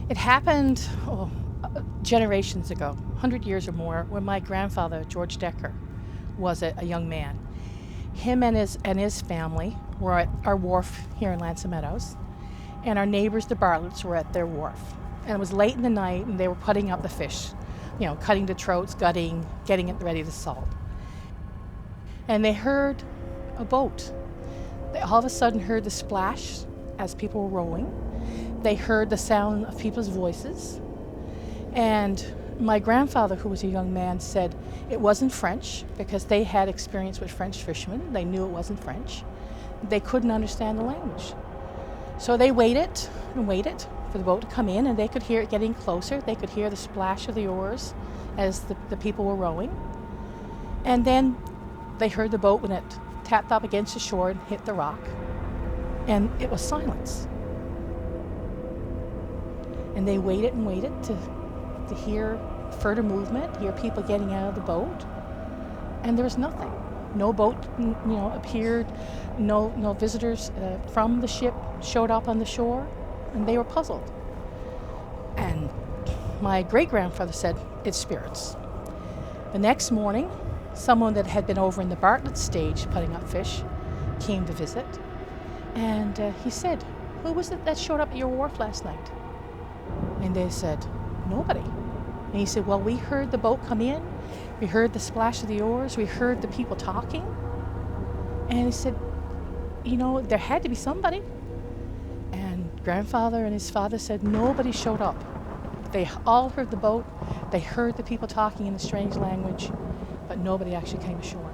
It happened generations ago, 100 years or more, when my grandfather, George Decker, was a young man. Him and his family were at our wharf here in Meadows, and our neighbors, the Bartletts, were at their wharf. And it was late in the night, and they were putting up the fish, cutting the trouts, gutting, getting it ready to salt. And they heard a boat. They all of a sudden heard the splash as people were rowing. They heard the sound of people's voices. And my grandfather, who was a young man, said it wasn't French because they had experience with French fishermen. They knew it wasn't French. They couldn't understand the language. So they waited and waited for the boat to come in, and they could hear it getting closer. They could hear the splash of the oars as the people were rowing. And then they heard the boat when it tapped up against the shore and hit the rock. And it was silence. And they waited and waited to hear further movement, hear people getting out of the boat. And there was nothing. No boat, appeared. No visitors from the ship showed up on the shore, and they were puzzled. And my great-grandfather said, "It's spirits." The next morning, someone that had been over in the Bartlett stage putting up fish came to visit, and he said, "Who was it that showed up at your wharf last night?" And they said, "Nobody." And he said, "Well, we heard the boat come in, we heard the splash of the oars, we heard the people talking." And he said, there had to be somebody. And grandfather and his father said nobody showed up. They all heard the boat, they heard the people talking in a strange language, but nobody actually came ashore.